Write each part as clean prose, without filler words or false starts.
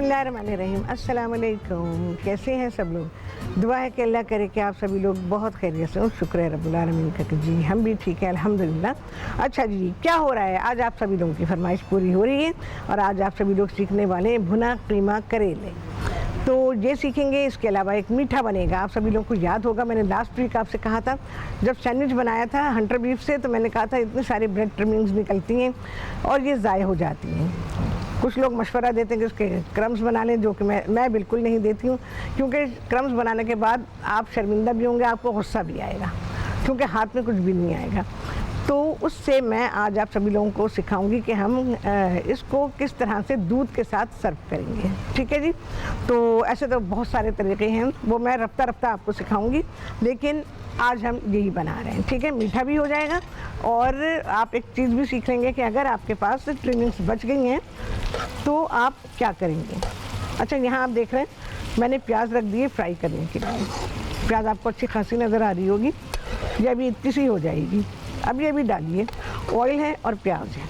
बिस्मिल्लाहिर्रहमानिर्रहीम। अस्सलाम वालेकुम। कैसे हैं सब लोग? दुआ है कि अल्लाह करे कि आप सभी लोग बहुत खैरियत से हो। शुक्र है रब्बुल आलमीन का कि जी हम भी ठीक हैं अल्हम्दुलिल्लाह। अच्छा जी, क्या हो रहा है? आज आप सभी लोगों की फरमाइश पूरी हो रही है और आज आप सभी लोग सीखने वाले हैं भुना कीमा करेले। तो ये सीखेंगे, इसके अलावा एक मीठा बनेगा। आप सभी लोगों को याद होगा मैंने लास्ट वीक आपसे कहा था जब सैंडविच बनाया था हंटर बीफ से, तो मैंने कहा था इतनी सारी ब्रेड ट्रिमिंग्स निकलती हैं और ये ज़ाय हो जाती हैं। कुछ लोग मशवरा देते हैं कि उसके क्रम्स बना लें, जो कि मैं बिल्कुल नहीं देती हूँ, क्योंकि क्रम्स बनाने के बाद आप शर्मिंदा भी होंगे, आपको गुस्सा भी आएगा, क्योंकि हाथ में कुछ भी नहीं आएगा। तो उससे मैं आज आप सभी लोगों को सिखाऊंगी कि हम इसको किस तरह से दूध के साथ सर्व करेंगे। ठीक है जी। तो ऐसे तो बहुत सारे तरीके हैं, वो मैं रफ्ता रफ्ता आपको सिखाऊंगी, लेकिन आज हम यही बना रहे हैं। ठीक है, मीठा भी हो जाएगा और आप एक चीज़ भी सीख लेंगे कि अगर आपके पास ट्रिमिंग्स बच गई हैं तो आप क्या करेंगे। अच्छा, यहाँ आप देख रहे हैं मैंने प्याज रख दिए फ्राई करने के लिए। प्याज आपको अच्छी खासी नज़र आ रही होगी, ये अभी इतनी सी हो जाएगी। अब ये भी डालिए, ऑयल है और प्याज है,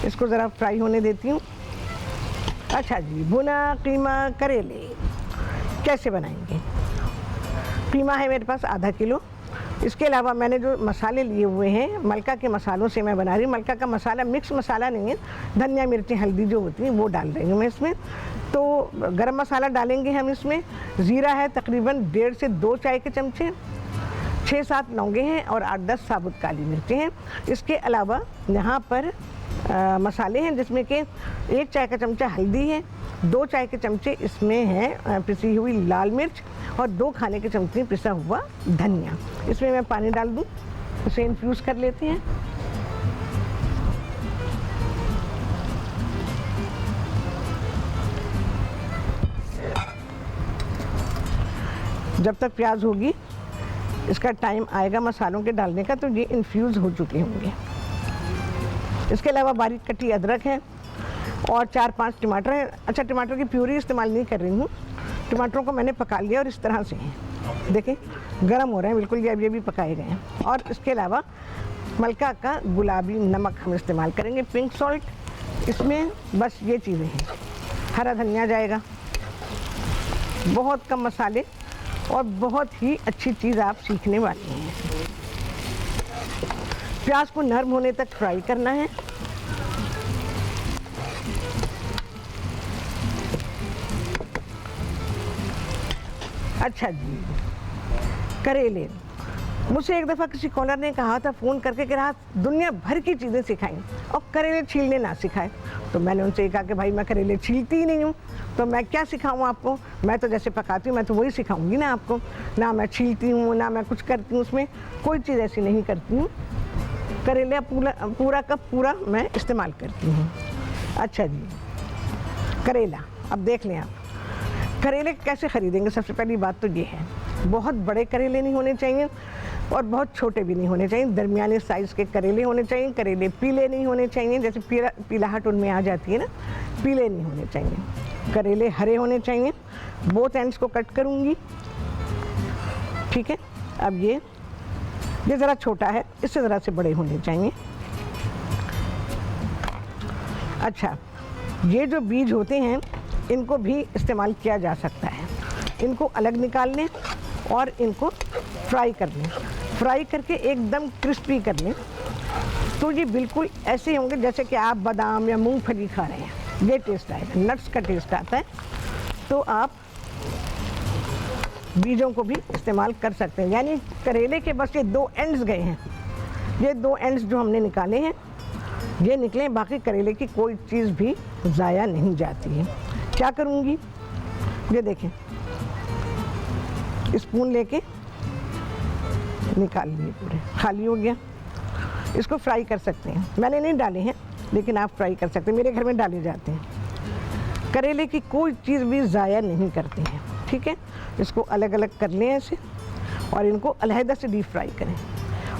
इसको ज़रा फ्राई होने देती हूँ। अच्छा जी, भुना कीमा करेले कैसे बनाएंगे? कीमा है मेरे पास आधा किलो। इसके अलावा मैंने जो मसाले लिए हुए हैं मलका के मसालों से मैं बना रही हूँ। मलका का मसाला मिक्स मसाला नहीं है, धनिया मिर्ची हल्दी जो होती है वो डाल रही हूँ मैं इसमें। तो गरम मसाला डालेंगे हम इसमें। ज़ीरा है तकरीबन 1.5 से 2 चाय के चमचे, 6-7 लौंगे हैं और 8-10 साबुत काली मिर्चें हैं। इसके अलावा यहाँ पर मसाले हैं जिसमें कि 1 चाय का चमचा हल्दी है, 2 चाय के चमचे इसमें है पिसी हुई लाल मिर्च और 2 खाने के चमचे पिसा हुआ धनिया। इसमें मैं पानी डाल दूँ, इसे इन्फ्यूज़ कर लेते हैं। जब तक प्याज होगी इसका टाइम आएगा मसालों के डालने का, तो ये इन्फ्यूज़ हो चुके होंगे। इसके अलावा बारीक कटी अदरक है और 4-5 टमाटर हैं। अच्छा, टमाटर की प्यूरी इस्तेमाल नहीं कर रही हूँ, टमाटरों को मैंने पका लिया और इस तरह से हैं, देखें गर्म हो रहे हैं बिल्कुल, ये भी पकाए गए हैं। और इसके अलावा मलका का गुलाबी नमक हम इस्तेमाल करेंगे, पिंक सॉल्ट। इसमें बस ये चीज़ें हैं, हरा धनिया जाएगा, बहुत कम मसाले और बहुत ही अच्छी चीज़ आप सीखने वाले हैं। प्याज को नरम होने तक फ्राई करना है। अच्छा जी, करेले मुझसे एक दफ़ा किसी कॉलर ने कहा था फ़ोन करके कि रात दुनिया भर की चीज़ें सिखाएं और करेले छीलने ना सिखाएं। तो मैंने उनसे कहा कि भाई मैं करेले छीलती ही नहीं हूँ, तो मैं क्या सिखाऊँ आपको? मैं तो जैसे पकाती हूँ मैं तो वही सिखाऊंगी ना आपको। ना मैं छीलती हूँ ना मैं कुछ करती हूँ, उसमें कोई चीज़ ऐसी नहीं करती हूँ। करेले पूरा का पूरा मैं इस्तेमाल करती हूँ। अच्छा जी, करेला अब देख लें आप करेले कैसे ख़रीदेंगे। सबसे पहली बात तो ये है, बहुत बड़े करेले नहीं होने चाहिए और बहुत छोटे भी नहीं होने चाहिए, दरमियाने साइज़ के करेले होने चाहिए। करेले पीले नहीं होने चाहिए, जैसे पीलाहट उनमें आ जाती है ना, पीले नहीं होने चाहिए। करेले हरे होने चाहिए। बोथ एंड्स को कट करूँगी। ठीक है, अब ये ज़रा छोटा है, इससे ज़रा से बड़े होने चाहिए। अच्छा, ये जो बीज होते हैं इनको भी इस्तेमाल किया जा सकता है। इनको अलग निकाल लें और इनको फ्राई कर लें। फ्राई करके एकदम क्रिस्पी कर लें, तो ये बिल्कुल ऐसे होंगे जैसे कि आप बादाम या मूंगफली खा रहे हैं। ये टेस्ट आएगा, नट्स का टेस्ट आता है। तो आप बीजों को भी इस्तेमाल कर सकते हैं। यानी करेले के बस ये 2 एंड्स गए हैं, ये 2 एंड्स जो हमने निकाले हैं ये निकले, बाकी करेले की कोई चीज़ भी ज़ाया नहीं जाती है। क्या करूँगी, ये देखें, स्पून लेके निकाल लिए, पूरे खाली हो गया। इसको फ्राई कर सकते हैं, मैंने नहीं डाले हैं लेकिन आप फ्राई कर सकते हैं, मेरे घर में डाले जाते हैं। करेले की कोई चीज़ भी ज़ाया नहीं करते हैं। ठीक है, इसको अलग अलग कर लें ऐसे और इनको अलहदा से डीप फ्राई करें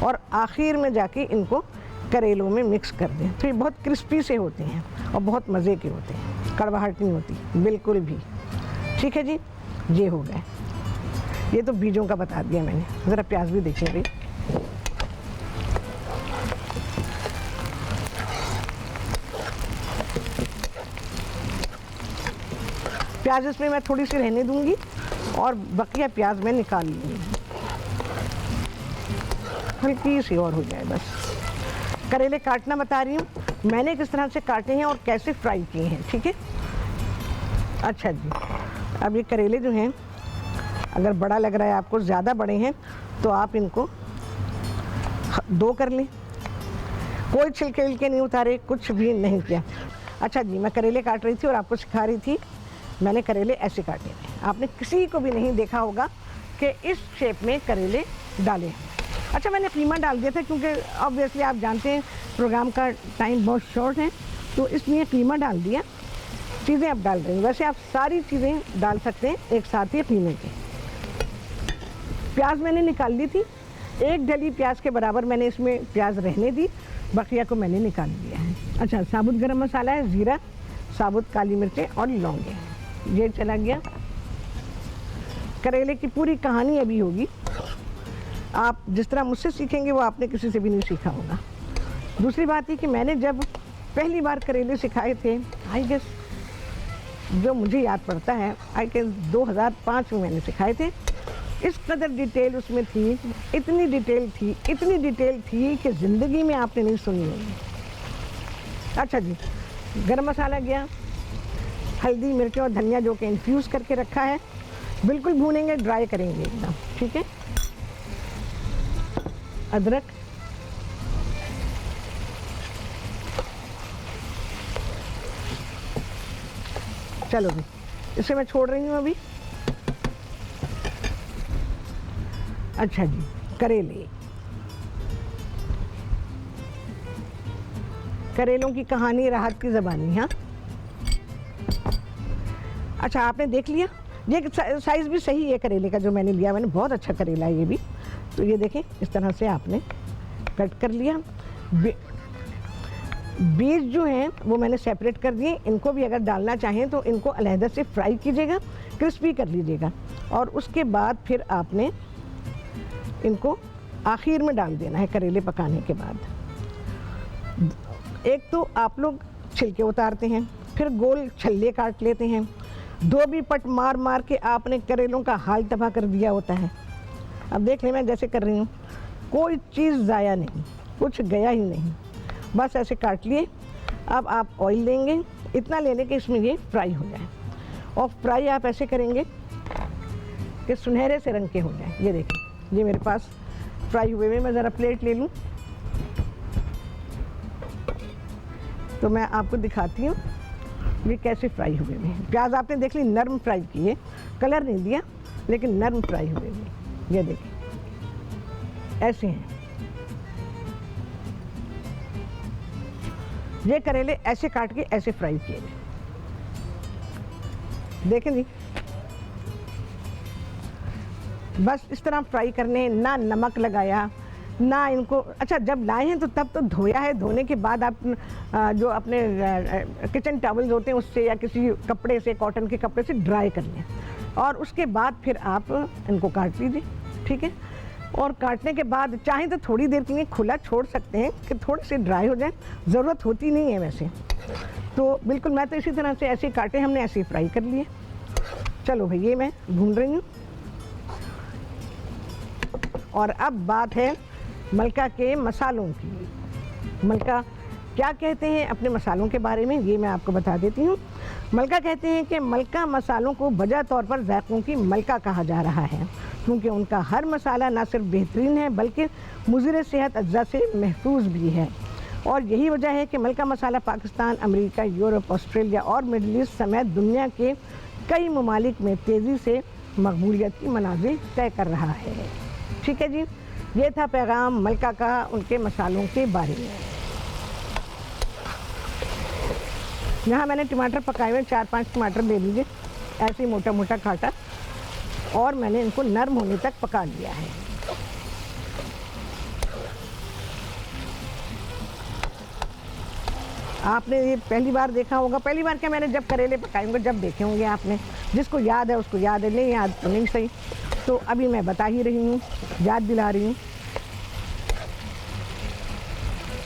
और आखिर में जाके इनको करेलों में मिक्स कर दें। तो ये बहुत क्रिस्पी से होते हैं और बहुत मज़े के होते हैं, कड़वाहट नहीं होती बिल्कुल भी। ठीक है जी, ये हो गए। ये तो बीजों का बता दिया मैंने। ज़रा प्याज भी देखेंगे। प्याज इसमें मैं थोड़ी सी रहने दूंगी और बकिया प्याज मैं निकाल लूँगी, हल्की सी और हो जाए बस। करेले काटना बता रही हूँ मैंने किस तरह से काटे हैं और कैसे फ्राई किए हैं, ठीक है। अच्छा जी, अब ये करेले जो हैं, अगर बड़ा लग रहा है आपको, ज़्यादा बड़े हैं तो आप इनको 2 कर लें, कोई छिलके विलके नहीं उतारे, कुछ भी नहीं किया। अच्छा जी, मैं करेले काट रही थी और आपको सिखा रही थी मैंने करेले ऐसे काटे हैं। आपने किसी को भी नहीं देखा होगा कि इस शेप में करेले डाले हैं। अच्छा, मैंने कीमा डाल दिया था क्योंकि ऑब्वियसली आप जानते हैं प्रोग्राम का टाइम बहुत शॉर्ट है, तो इसलिए कीमा डाल दिया। चीज़ें अब डाल रही हैं, वैसे आप सारी चीज़ें डाल सकते हैं एक साथ ही कीमे के। प्याज मैंने निकाल ली थी, 1 डली प्याज के बराबर मैंने इसमें प्याज रहने दी, बकिया को मैंने निकाल दिया है। अच्छा, साबुत गरम मसाला है, ज़ीरा, साबुत काली मिर्चें और लौंगे, ये चला गया। करेले की पूरी कहानी अभी होगी, आप जिस तरह मुझसे सीखेंगे वो आपने किसी से भी नहीं सीखा होगा। दूसरी बात है कि मैंने जब पहली बार करेले सिखाए थे, आई गेस जो मुझे याद पड़ता है, आई गेस 2005 में मैंने सिखाए थे। इस कदर डिटेल उसमें थी, इतनी डिटेल थी कि ज़िंदगी में आपने नहीं सुनी होगी। अच्छा जी, गरम मसाला गया, हल्दी, मिर्च और धनिया जो कि इन्फ्यूज़ करके रखा है, बिल्कुल भूनेंगे, ड्राई करेंगे एकदम, ठीक है। अदरक, चलो भी इसे मैं छोड़ रही हूँ अभी। अच्छा जी, करेलों की कहानी राहत की ज़बानी। हाँ, अच्छा आपने देख लिया, ये साइज़ भी सही है करेले का जो मैंने लिया, मैंने बहुत अच्छा करेला है ये भी। तो ये देखें, इस तरह से आपने कट कर लिया। बीज जो हैं वो मैंने सेपरेट कर दिए, इनको भी अगर डालना चाहें तो इनको अलहदा से फ्राई कीजिएगा, क्रिस्पी कर लीजिएगा, और उसके बाद फिर आपने इनको आखिर में डाल देना है करेले पकाने के बाद। एक तो आप लोग छिलके उतारते हैं, फिर गोल छल्ले काट लेते हैं, धोबी पट मार मार के आपने करेलों का हाल तबाह कर दिया होता है। अब देख लें मैं जैसे कर रही हूँ, कोई चीज़ ज़ाया नहीं, कुछ गया ही नहीं, बस ऐसे काट लिए। अब आप ऑयल लेंगे, इतना ले लें कि इसमें ये फ्राई हो जाए, और फ्राई आप ऐसे करेंगे कि सुनहरे से रंग के हो जाए। ये देखिए, ये मेरे पास फ्राई हुए में, मैं ज़रा प्लेट ले लूँ तो मैं आपको दिखाती हूँ ये कैसे फ्राई हुए में। प्याज आपने देख ली नरम फ्राई किए, कलर नहीं दिया, लेकिन नरम फ्राई हुए में। ये देखिए ऐसे हैं ये करेले, ऐसे काट के ऐसे फ्राई किए गए, देखें जी। बस इस तरह फ्राई करने, ना नमक लगाया ना इनको। अच्छा, जब लाए हैं तो तब तो धोया है, धोने के बाद आप जो अपने किचन टॉवल्स होते हैं उससे या किसी कपड़े से, कॉटन के कपड़े से ड्राई कर लें, और उसके बाद फिर आप इनको काट लीजिए, ठीक है। और काटने के बाद चाहें तो थोड़ी देर के लिए खुला छोड़ सकते हैं कि थोड़े से ड्राई हो जाए, ज़रूरत होती नहीं है वैसे तो। बिल्कुल, मैं तो इसी तरह से ऐसे काटे, हमने ऐसे ही फ्राई कर लिए। चलो भाई, ये मैं भून रही हूँ। और अब बात है मलका के मसालों की। मलका क्या कहते हैं अपने मसालों के बारे में, ये मैं आपको बता देती हूँ। मलका कहते हैं कि मलका मसालों को वजह तौर पर ज़ायक़ों की मलका कहा जा रहा है, क्योंकि उनका हर मसाला न सिर्फ बेहतरीन है बल्कि मुज़िर सेहत अज्जा से महफूज भी है। और यही वजह है कि मलका मसाला पाकिस्तान, अमेरिका, यूरोप, ऑस्ट्रेलिया और मिडल ईस्ट समेत दुनिया के कई ममालिक में तेज़ी से मकबूलियत की मनाज़िल तय कर रहा है। ठीक है जी, ये था पैगाम मलका का उनके मसालों के बारे में। यहाँ मैंने टमाटर पकाए हुए 4-5 टमाटर ले लीजिए, ऐसे ही मोटा मोटा काटा, और मैंने इनको नरम होने तक पका लिया है। आपने ये पहली बार देखा होगा, पहली बार क्या, मैंने जब करेले पकाए होंगे जब देखे होंगे आपने, जिसको याद है उसको याद है, नहीं याद तो नहीं सही। तो अभी मैं बता ही रही हूँ, याद दिला रही हूँ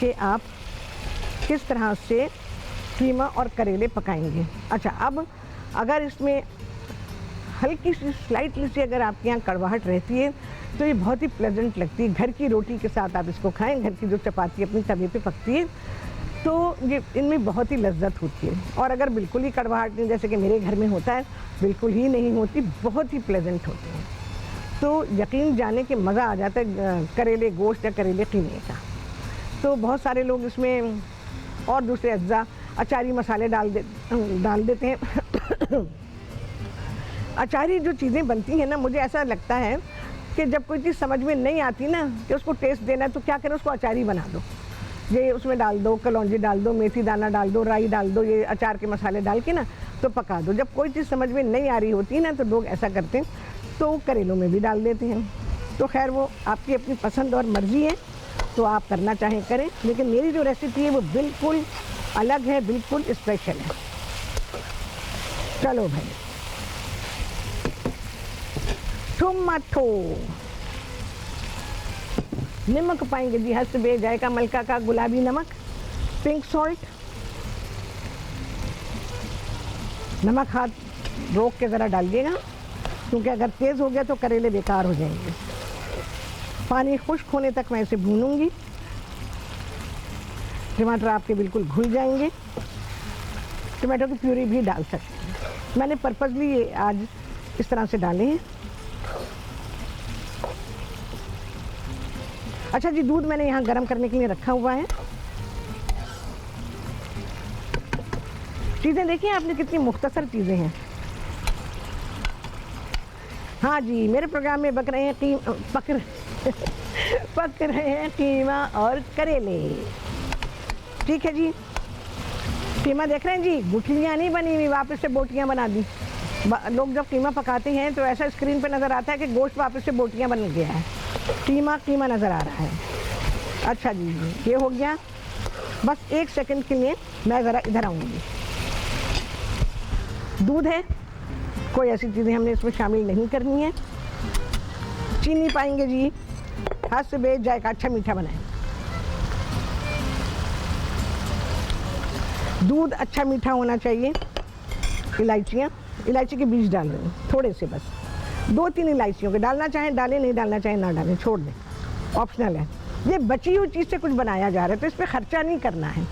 कि आप किस तरह से कीमा और करेले पकाएंगे। अच्छा, अब अगर इसमें हल्की सी स्लाइटली सी अगर आपके यहाँ कड़वाहट रहती है तो ये बहुत ही प्लेजेंट लगती है। घर की रोटी के साथ आप इसको खाएं, घर की जो चपाती अपनी तवे पे पकती है तो ये इनमें बहुत ही लज्जत होती है। और अगर बिल्कुल ही कड़वाहट नहीं, जैसे कि मेरे घर में होता है, बिल्कुल ही नहीं होती, बहुत ही प्लेजेंट होते हैं, तो यकीन जाने कि मज़ा आ जाता है करेले गोश्त या करेले कीमे का। तो बहुत सारे लोग इसमें और दूसरे अज्जा अचारी मसाले डाल देते हैं। अचारी जो चीज़ें बनती हैं ना, मुझे ऐसा लगता है कि जब कोई चीज़ समझ में नहीं आती ना कि उसको टेस्ट देना है तो क्या करें, उसको अचारी बना दो। ये उसमें डाल दो, कलौंजी डाल दो, मेथी दाना डाल दो, राई डाल दो, ये अचार के मसाले डाल के ना तो पका दो। जब कोई चीज़ समझ में नहीं आ रही होती ना तो लोग ऐसा करते हैं, तो करेलों में भी डाल देते हैं। तो खैर वो आपकी अपनी पसंद और मर्ज़ी है, तो आप करना चाहें करें, लेकिन मेरी जो रेसिपी है वो बिल्कुल अलग है, बिल्कुल स्पेशल है। चलो भाई, टमाटो, नमक पाएंगे जी, हसबे जायका मलका का गुलाबी नमक, पिंक सॉल्ट। नमक हाथ रोक के ज़रा डालिएगा, क्योंकि अगर तेज़ हो गया तो करेले बेकार हो जाएंगे। पानी खुश्क होने तक मैं इसे भूनूंगी। टमाटर आपके बिल्कुल घुल जाएंगे। टमाटो की प्यूरी भी डाल सकते हैं, मैंने पर्पसली ये आज इस तरह से डाले हैं। अच्छा जी, दूध मैंने यहाँ गर्म करने के लिए रखा हुआ है। चीज़ें देखिए आपने, कितनी मुख्तसर चीज़ें हैं। हाँ जी, मेरे प्रोग्राम में पक रहे हैं कीमा और करेले। ठीक है जी, कीमा देख रहे हैं जी, गुठलियाँ नहीं बनी हुई, वापस से बोटियाँ बना दी। लोग जब कीमा पकाते हैं तो ऐसा स्क्रीन पे नज़र आता है कि गोश्त वापस से बोटियाँ बन गया है, कीमा नज़र आ रहा है। अच्छा जी, ये हो गया। बस 1 सेकंड के लिए मैं ज़रा इधर आऊँगी। दूध है, कोई ऐसी चीज़ें हमने इसमें शामिल नहीं करनी है। चीनी पाएंगे जी, हाथ से बेच जाएगा, अच्छा मीठा बनाए। दूध अच्छा मीठा होना चाहिए। इलायची के बीज डाल रही हूँ थोड़े से, बस 2-3 इलायचियों के, डालना चाहें डालें, नहीं डालना चाहें ना डालें, छोड़ दें, ऑप्शनल है। ये बची हुई चीज़ से कुछ बनाया जा रहा है तो इस पर खर्चा नहीं करना है।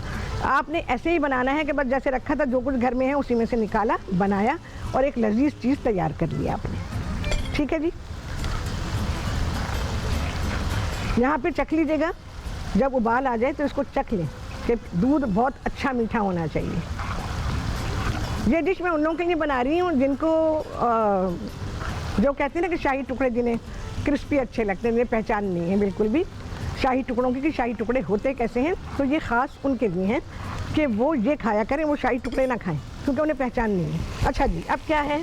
आपने ऐसे ही बनाना है कि बस जैसे रखा था, जो कुछ घर में है उसी में से निकाला, बनाया और एक लजीज चीज़ तैयार कर लिया आपने। ठीक है जी, यहाँ पे चख लीजिएगा। जब उबाल आ जाए तो इसको चख लें कि दूध बहुत अच्छा मीठा होना चाहिए। ये डिश मैं उन लोगों के लिए बना रही हूँ जिनको जो कहते हैं ना कि शाही टुकड़े, जिन्हें क्रिस्पी अच्छे लगते हैं, जिन्हें पहचान नहीं है बिल्कुल भी शाही टुकड़ों की कि शाही टुकड़े होते कैसे हैं। तो ये ख़ास उनके लिए हैं कि वो ये खाया करें, वो शाही टुकड़े ना खाएं, क्योंकि उन्हें पहचान नहीं है। अच्छा जी, अब क्या है,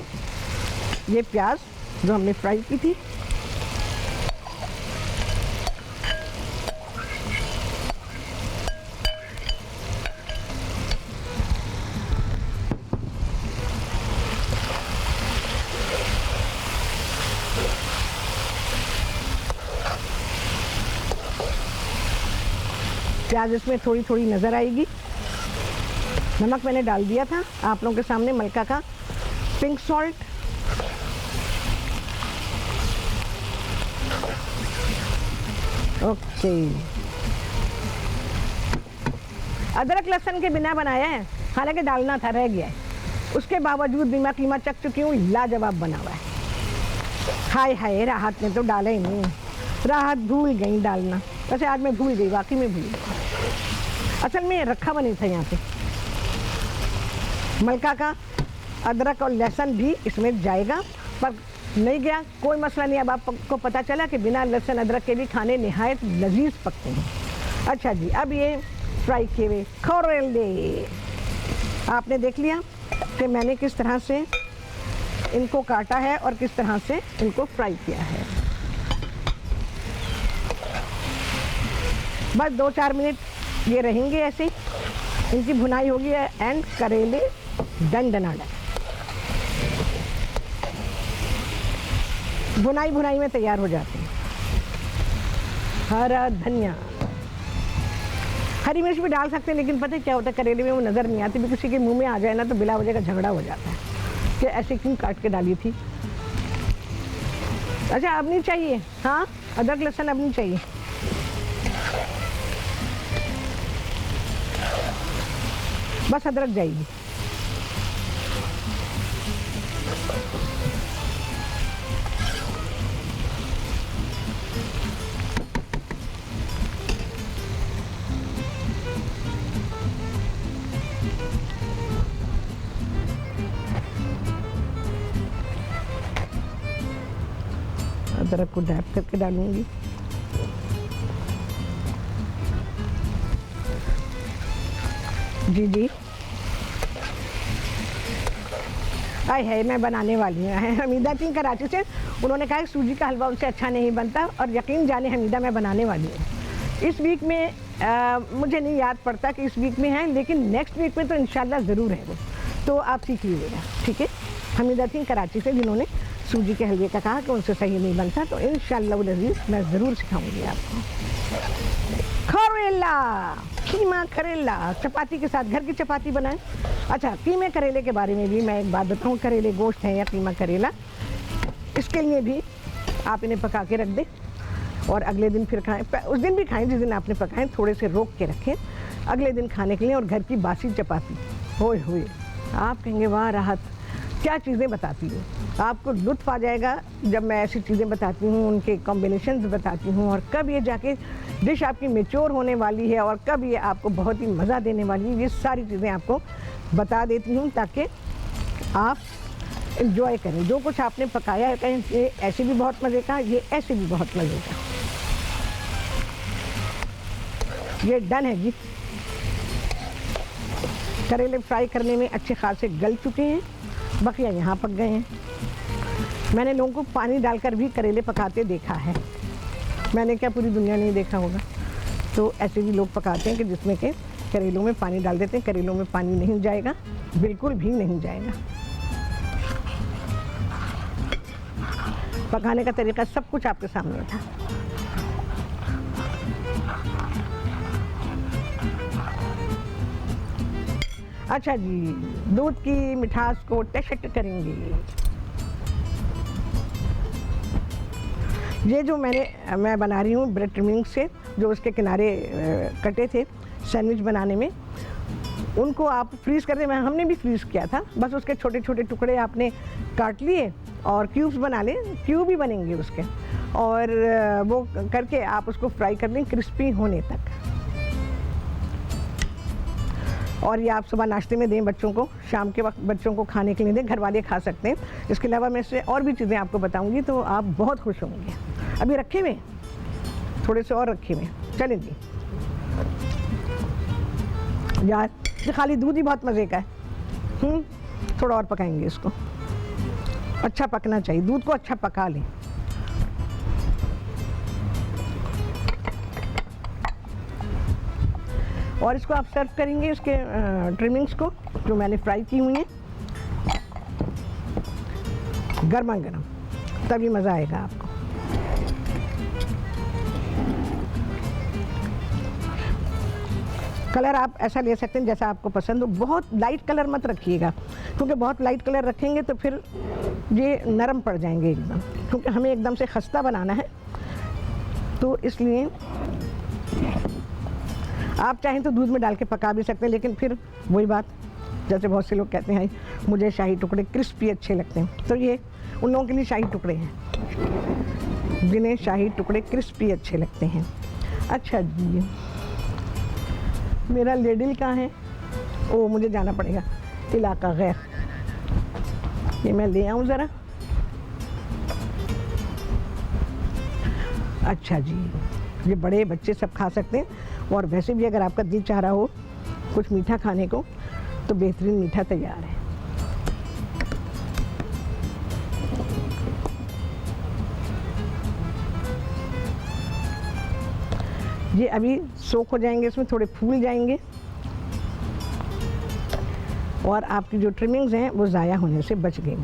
ये प्याज जो हमने फ्राई की थी, प्याज इसमें थोड़ी थोड़ी नज़र आएगी। नमक मैंने डाल दिया था आप लोगों के सामने, मलका का, पिंक सॉल्ट, ओके। अदरक लहसुन के बिना बनाया है, हालांकि डालना था, रह गया है, उसके बावजूद भी मैं कीमा चख चुकी हूँ, लाजवाब बना हुआ है। हाय हाय, राहत ने तो डाला ही नहीं, राहत भूल गई डालना। वैसे आज मैं भूल गई, वाकई में भूल गई, असल में रखा हुआ नहीं था यहाँ पे। मलका का अदरक और लहसुन भी इसमें जाएगा, पर नहीं गया, कोई मसला नहीं। अब आपको पता चला कि बिना लहसुन अदरक के भी खाने निहायत लजीज पकते हैं। अच्छा जी, अब ये फ्राई किए हुए करेले आपने देख लिया कि मैंने किस तरह से इनको काटा है और किस तरह से इनको फ्राई किया है। बस 2-4 मिनट ये रहेंगे ऐसे, इनकी भुनाई होगी एंड करेले डन डनाडन। भुनाई में तैयार हो जाते हैं। हरा धनिया, हरी मिर्च भी डाल सकते हैं, लेकिन पता है क्या होता है, करेले में वो नज़र नहीं आती, भी किसी के मुंह में आ जाए ना तो बिला वजह का झगड़ा हो जाता है। कि ऐसे क्यों काट के डाली थी। अच्छा अब नहीं चाहिए, हाँ अदरक लहसुन अब नहीं चाहिए। बस अदरक जाएगी। अदरक को डैप करके डालूंगी। जी जी आए है, मैं बनाने वाली हूँ। हमीदा थी कराची से, उन्होंने कहा कि सूजी का हलवा उनसे अच्छा नहीं बनता, और यकीन जाने हमीदा मैं बनाने वाली हूँ। इस वीक में मुझे नहीं याद पड़ता कि इस वीक में है, लेकिन नेक्स्ट वीक में तो इंशाल्लाह ज़रूर है वो, तो आप सीख लीजिएगा, ठीक है। हमीदा थी कराची से, जिन्होंने सूजी के हलवे का कहा कि उनसे सही नहीं बनता, तो इंशाल्लाह अज़ीज़ मैं ज़रूर सिखाऊंगी आपको। करेला, कीमा करेला चपाती के साथ, घर की चपाती बनाएं। अच्छा, कीमे करेले के बारे में भी मैं एक बात बताऊं, करेले गोश्त है या कीमा करेला, इसके लिए भी आप इन्हें पका के रख दें और अगले दिन फिर खाएं। उस दिन भी खाएं जिस दिन आपने पकाएं, थोड़े से रोक के रखें अगले दिन खाने के लिए। और घर की बासी चपाती, होए हुए आप कहेंगे वाह राहत, क्या चीज़ें बताती हूँ, आपको लुत्फ़ आ जाएगा जब मैं ऐसी चीज़ें बताती हूँ, उनके कॉम्बिनेशंस बताती हूँ, और कब ये जाके डिश आपकी मैच्योर होने वाली है और कब ये आपको बहुत ही मज़ा देने वाली है, ये सारी चीज़ें आपको बता देती हूँ ताकि आप इंजॉय करें। जो कुछ आपने पकाया है, कहीं ये ऐसे भी बहुत मज़े का, ये ऐसे भी बहुत मज़े का। ये डन है जी। करेले फ्राई करने में अच्छे खासे गल चुके हैं, बकिया यहाँ पक गए हैं। मैंने लोगों को पानी डालकर भी करेले पकाते देखा है, मैंने क्या पूरी दुनिया नहीं देखा होगा। तो ऐसे भी लोग पकाते हैं कि जिसमें के करेलों में पानी डाल देते हैं। करेलों में पानी नहीं जाएगा, बिल्कुल भी नहीं जाएगा। पकाने का तरीका सब कुछ आपके सामने था। अच्छा जी, दूध की मिठास को टेस्ट करेंगे। ये जो मैं बना रही हूँ ब्रेड ट्रिमिंग से, जो उसके किनारे कटे थे सैंडविच बनाने में, उनको आप फ्रीज़ कर दें। हमने भी फ्रीज़ किया था, बस उसके छोटे छोटे टुकड़े आपने काट लिए और क्यूब्स बना लें, क्यूब ही बनेंगे उसके, और वो करके आप उसको फ्राई कर लें क्रिस्पी होने तक। और ये आप सुबह नाश्ते में दें बच्चों को, शाम के वक्त बच्चों को खाने के लिए दें, घर वाले खा सकते हैं। इसके अलावा मैं इससे और भी चीज़ें आपको बताऊंगी, तो आप बहुत खुश होंगे। अभी रखे हुए, थोड़े से और रखे हुए, चलें जी। यार ये खाली दूध ही बहुत मज़े का है। थोड़ा और पकाएंगे इसको, अच्छा पकना चाहिए, दूध को अच्छा पका लें। और इसको आप सर्व करेंगे इसके ट्रिमिंग्स को जो मैंने फ्राई की हुई हैं, गर्मा गर्म, तभी मज़ा आएगा आपको। कलर आप ऐसा ले सकते हैं जैसा आपको पसंद हो, बहुत लाइट कलर मत रखिएगा, क्योंकि बहुत लाइट कलर रखेंगे तो फिर ये नरम पड़ जाएंगे एकदम, क्योंकि हमें एकदम से खस्ता बनाना है। तो इसलिए आप चाहें तो दूध में डाल के पका भी सकते हैं, लेकिन फिर वही बात, जैसे बहुत से लोग कहते हैं मुझे शाही टुकड़े क्रिस्पी अच्छे लगते हैं, तो ये उन लोगों के लिए शाही टुकड़े हैं जिन्हें शाही टुकड़े क्रिस्पी अच्छे लगते हैं। अच्छा जी, मेरा लेडिल कहाँ है? ओ, मुझे जाना पड़ेगा इलाका गैर, ये मैं ले आऊँ ज़रा। अच्छा जी, ये बड़े बच्चे सब खा सकते हैं, और वैसे भी अगर आपका दिल चाह रहा हो कुछ मीठा खाने को तो बेहतरीन मीठा तैयार है। ये अभी सोख हो जाएंगे, इसमें थोड़े फूल जाएंगे, और आपकी जो ट्रिमिंग्स हैं वो ज़ाया होने से बच गई।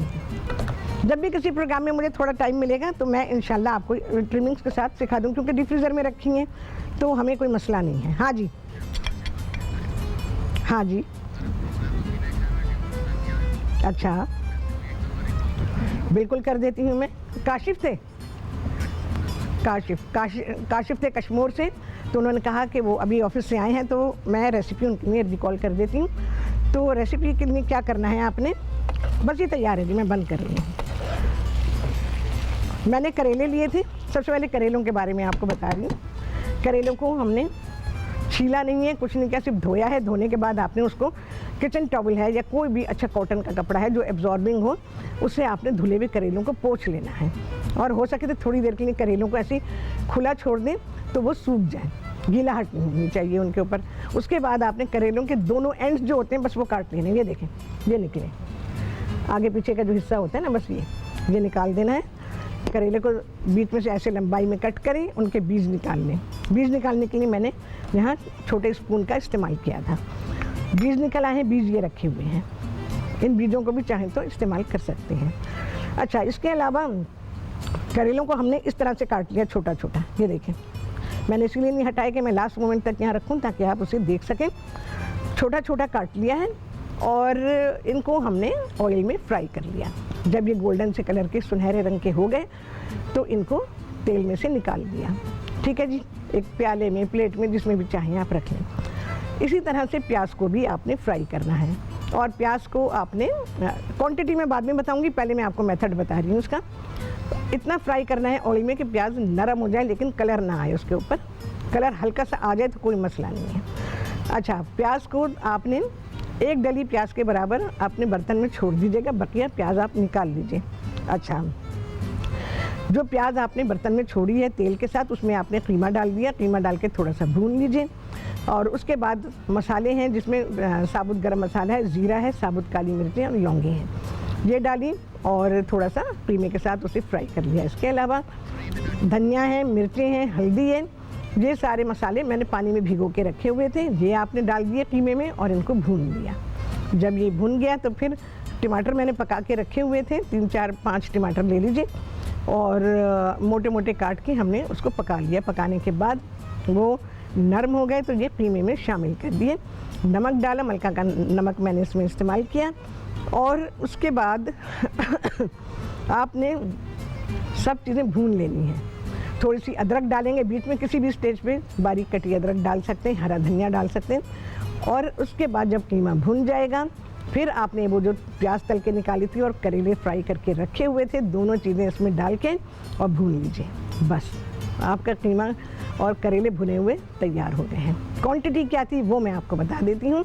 जब भी किसी प्रोग्राम में मुझे थोड़ा टाइम मिलेगा तो मैं इंशाल्लाह आपको ट्रिमिंग्स के साथ सिखा दूँ, क्योंकि डीप फ्रीज़र में रखी हैं तो हमें कोई मसला नहीं है। हाँ जी, हाँ जी, अच्छा बिल्कुल कर देती हूँ मैं। काशिफ थे, काशिफ थे कश्मीर से, तो उन्होंने कहा कि वो अभी ऑफिस से आए हैं, तो मैं रेसिपी उनके लिए रिकॉल कर देती हूँ। तो रेसिपी के लिए क्या करना है आपने, बस ये तैयार है जी, मैं बंद कर रही हूँ। मैंने करेले लिए थे। सबसे पहले करेलों के बारे में आपको बता रही हूँ। करेलों को हमने छीला नहीं है, कुछ नहीं किया, सिर्फ धोया है। धोने के बाद आपने उसको किचन टॉवल है या कोई भी अच्छा कॉटन का कपड़ा है जो एब्जॉर्बिंग हो, उससे आपने धुले हुए करेलों को पोंछ लेना है। और हो सके तो थोड़ी देर के लिए करेलों को ऐसे खुला छोड़ दें तो वो सूख जाए, गीलाहट नहीं होनी चाहिए उनके ऊपर। उसके बाद आपने करेलों के दोनों एंड्स जो होते हैं बस वो काट लेने। ये देखें, ये निकले, आगे पीछे का जो हिस्सा होता है ना, बस ये निकाल देना है। करेले को बीच में से ऐसे लंबाई में कट करें, उनके बीज निकाल लें। बीज निकालने के लिए मैंने यहाँ छोटे स्पून का इस्तेमाल किया था। बीज निकल आए हैं, बीज ये रखे हुए हैं। इन बीजों को भी चाहें तो इस्तेमाल कर सकते हैं। अच्छा, इसके अलावा करेलों को हमने इस तरह से काट लिया छोटा छोटा। ये देखें, मैंने इसीलिए नहीं हटाया कि मैं लास्ट मोमेंट तक यहाँ रखूँ ताकि आप उसे देख सकें। छोटा छोटा काट लिया है और इनको हमने ऑयल में फ्राई कर लिया। जब ये गोल्डन से कलर के सुनहरे रंग के हो गए तो इनको तेल में से निकाल दिया। ठीक है जी, एक प्याले में, प्लेट में, जिसमें भी चाहें आप रख लें। इसी तरह से प्याज को भी आपने फ्राई करना है। और प्याज को आपने क्वांटिटी में बाद में बताऊंगी, पहले मैं आपको मेथड बता रही हूँ उसका। इतना फ्राई करना है ऑयल में कि प्याज नरम हो जाए लेकिन कलर ना आए उसके ऊपर। कलर हल्का सा आ जाए तो कोई मसला नहीं है। अच्छा, प्याज को आपने एक डली प्याज के बराबर अपने बर्तन में छोड़ दीजिएगा, बकिया प्याज आप निकाल लीजिए। अच्छा, जो प्याज आपने बर्तन में छोड़ी है तेल के साथ, उसमें आपने कीमा डाल दिया। कीमा डाल के थोड़ा सा भून लीजिए। और उसके बाद मसाले हैं जिसमें साबुत गरम मसाला है, ज़ीरा है, साबुत काली मिर्चें और लौंगे हैं, ये डाली और थोड़ा सा कीमे के साथ उसे फ्राई कर लिया। इसके अलावा धनिया है, मिर्चें हैं, हल्दी है, ये सारे मसाले मैंने पानी में भिगो के रखे हुए थे, ये आपने डाल दिए कीमे में और इनको भून लिया। जब ये भून गया तो फिर टमाटर मैंने पका के रखे हुए थे, 3 4 5 टमाटर ले लीजिए और मोटे मोटे काट के हमने उसको पका लिया। पकाने के बाद वो नरम हो गए तो ये कीमे में शामिल कर दिए। नमक डाला, मलका का नमक मैंने इसमें इस्तेमाल किया। और उसके बाद आपने सब चीज़ें भून लेनी है। थोड़ी सी अदरक डालेंगे बीच में, किसी भी स्टेज पे बारीक कटी अदरक डाल सकते हैं, हरा धनिया डाल सकते हैं। और उसके बाद जब कीमा भुन जाएगा फिर आपने वो जो प्याज तल के निकाली थी और करेले फ्राई करके रखे हुए थे, दोनों चीज़ें इसमें डाल के और भून लीजिए। बस आपका कीमा और करेले भुने हुए तैयार हो गए हैं। क्वांटिटी क्या थी वो मैं आपको बता देती हूँ।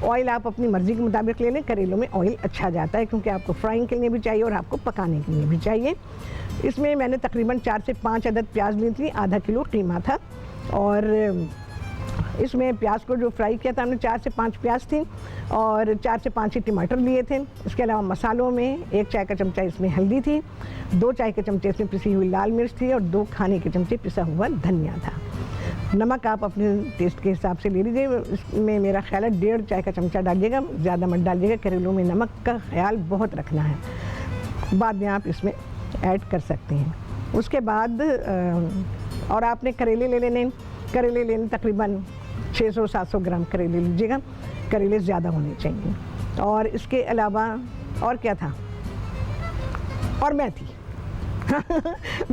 ऑयल आप अपनी मर्ज़ी के मुताबिक ले लें। करेलों में ऑयल अच्छा जाता है क्योंकि आपको फ्राइंग के लिए भी चाहिए और आपको पकाने के लिए भी चाहिए। इसमें मैंने तकरीबन 4 से 5 अदद प्याज ली थी, आधा किलो कीमा था। और इसमें प्याज को जो फ्राई किया था हमने 4 से 5 प्याज थी और 4 से 5 ही टमाटर लिए थे। इसके अलावा मसालों में 1 चाय का चमचा इसमें हल्दी थी, 2 चाय के चमचे इसमें पिसी हुई लाल मिर्च थी और 2 खाने के चमचे पिसा हुआ धनिया था। नमक आप अपने टेस्ट के हिसाब से ले लीजिए। इसमें मेरा ख्याल है 1.5 चाय का चमचा डालिएगा, ज़्यादा मत डालिएगा। करेलों में नमक का ख्याल बहुत रखना है, बाद में आप इसमें ऐड कर सकते हैं। उसके बाद और आपने करेले ले लेने, करेले लेने तकरीबन 600-700 ग्राम करेले लीजिएगा, करेले ज़्यादा होने चाहिए। और इसके अलावा और क्या था, और मैं थी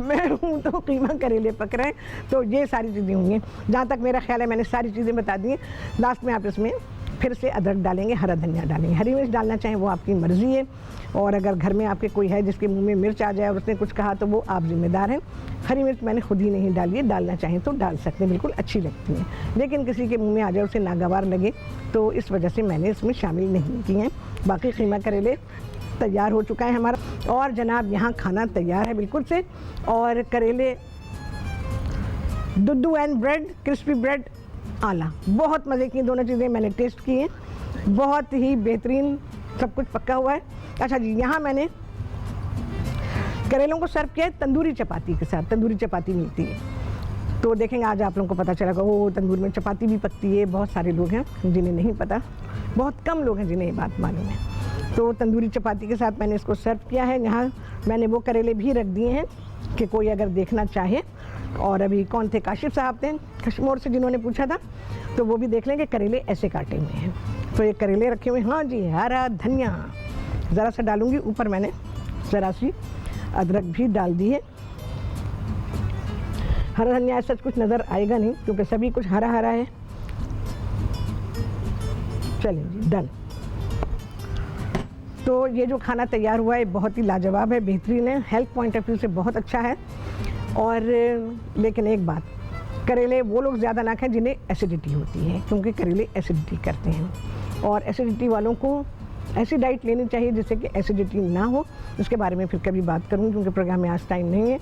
मैं हूँ तो कीमा करेले पक रहे हैं, तो ये सारी चीज़ें होंगी। जहाँ तक मेरा ख्याल है मैंने सारी चीज़ें बता दी हैं। लास्ट में आप इसमें फिर से अदरक डालेंगे, हरा धनिया डालेंगे, हरी मिर्च डालना चाहें वो आपकी मर्ज़ी है। और अगर घर में आपके कोई है जिसके मुंह में मिर्च आ जाए और उसने कुछ कहा तो वो आप जिम्मेदार हैं। हरी मिर्च मैंने खुद ही नहीं डाली है, डालना चाहें तो डाल सकते हैं, बिल्कुल अच्छी लगती हैं। लेकिन किसी के मुंह में आ जाए, उसे नागवार लगे, तो इस वजह से मैंने इसमें शामिल नहीं की हैं। बाकी कीमा करेले तैयार हो चुका है हमारा। और जनाब यहाँ खाना तैयार है बिल्कुल से। और करेले, दुद्धू एंड ब्रेड, क्रिस्पी ब्रेड, आला, बहुत मज़े की दोनों चीज़ें मैंने टेस्ट की हैं, बहुत ही बेहतरीन, सब कुछ पक्का हुआ है। अच्छा जी, यहाँ मैंने करेलों को सर्व किया है तंदूरी चपाती के साथ। तंदूरी चपाती मिलती है तो देखेंगे आज आप लोगों को पता चलेगा, वो तंदूर में चपाती भी पकती है। बहुत सारे लोग हैं जिन्हें नहीं पता, बहुत कम लोग हैं जिन्हें ये बात मालूम है। तो तंदूरी चपाती के साथ मैंने इसको सर्व किया है। यहाँ मैंने वो करेले भी रख दिए हैं कि कोई अगर देखना चाहे। और अभी कौन थे, काशिफ साहब थे कश्मीर से, जिन्होंने पूछा था, तो वो भी देख लें कि करेले ऐसे काटे हुए हैं। तो ये करेले रखे हुए हैं। हाँ जी, हरा धनिया ज़रा सा डालूंगी ऊपर, मैंने ज़रा सी अदरक भी डाल दी है। हरा धनिया ऐसा कुछ नज़र आएगा नहीं क्योंकि सभी कुछ हरा हरा है। चलिए जी, डन। तो ये जो खाना तैयार हुआ है बहुत ही लाजवाब है, बेहतरीन है, हेल्थ पॉइंट ऑफ व्यू से बहुत अच्छा है। और लेकिन एक बात, करेले वो लोग ज़्यादा ना खाएं जिन्हें एसिडिटी होती है, क्योंकि करेले एसिडिटी करते हैं। और एसिडिटी वालों को ऐसी डाइट लेनी चाहिए जिससे कि एसिडिटी ना हो। उसके बारे में फिर कभी बात करूँ क्योंकि प्रोग्राम में आज टाइम नहीं है।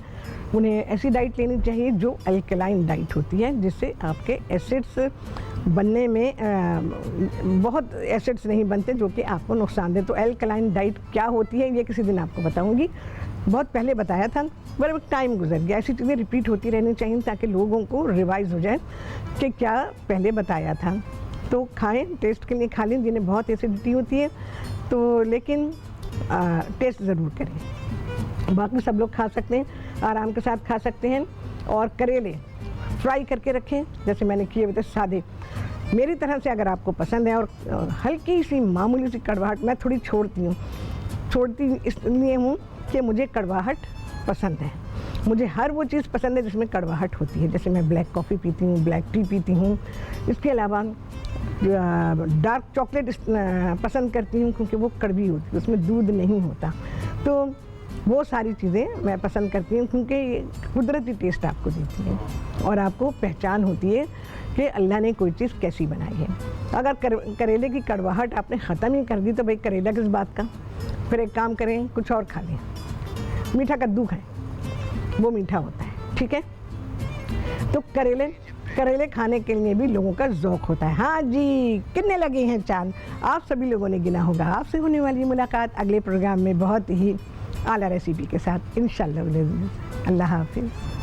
उन्हें ऐसी डाइट लेनी चाहिए जो अल्कलाइन डाइट होती है, जिससे आपके एसिड्स बनने में बहुत एसिड्स नहीं बनते जो कि आपको नुकसान दे। तो अल्कलाइन डाइट क्या होती है ये किसी दिन आपको बताऊंगी। बहुत पहले बताया था पर अब टाइम गुजर गया। ऐसी चीज़ें रिपीट होती रहनी चाहिए ताकि लोगों को रिवाइज हो जाए कि क्या पहले बताया था। तो खाएं, टेस्ट के लिए खा लें जिन्हें बहुत एसिडिटी होती है तो, लेकिन टेस्ट ज़रूर करें। बाकी सब लोग खा सकते हैं, आराम के साथ खा सकते हैं। और करेले फ्राई करके रखें जैसे मैंने किए हुए थे सादे। मेरी तरह से अगर आपको पसंद है और हल्की सी मामूली सी कड़वाहट मैं थोड़ी छोड़ती इसलिए हूँ कि मुझे कड़वाहट पसंद है। मुझे हर वो चीज़ पसंद है जिसमें कड़वाहट होती है। जैसे मैं ब्लैक कॉफ़ी पीती हूँ, ब्लैक टी पीती हूँ। इसके अलावा डार्क चॉकलेट पसंद करती हूँ क्योंकि वो कड़वी होती है, उसमें दूध नहीं होता। तो वो सारी चीज़ें मैं पसंद करती हूँ क्योंकि कुदरती टेस्ट आपको देती है और आपको पहचान होती है कि अल्लाह ने कोई चीज़ कैसी बनाई है। अगर करेले की कड़वाहट आपने ख़त्म ही कर दी तो भाई करेला किस बात का। फिर एक काम करें, कुछ और खा लें, मीठा कद्दू खाएं, वो मीठा होता है, ठीक है। तो करेले खाने के लिए भी लोगों का ज़ौक़ होता है। हाँ जी, कितने लगे हैं चांद, आप सभी लोगों ने गिना होगा। आपसे होने वाली मुलाकात अगले प्रोग्राम में बहुत ही आला रेसिपी के साथ इंशाअल्लाह। अल्लाह हाफ़िज़।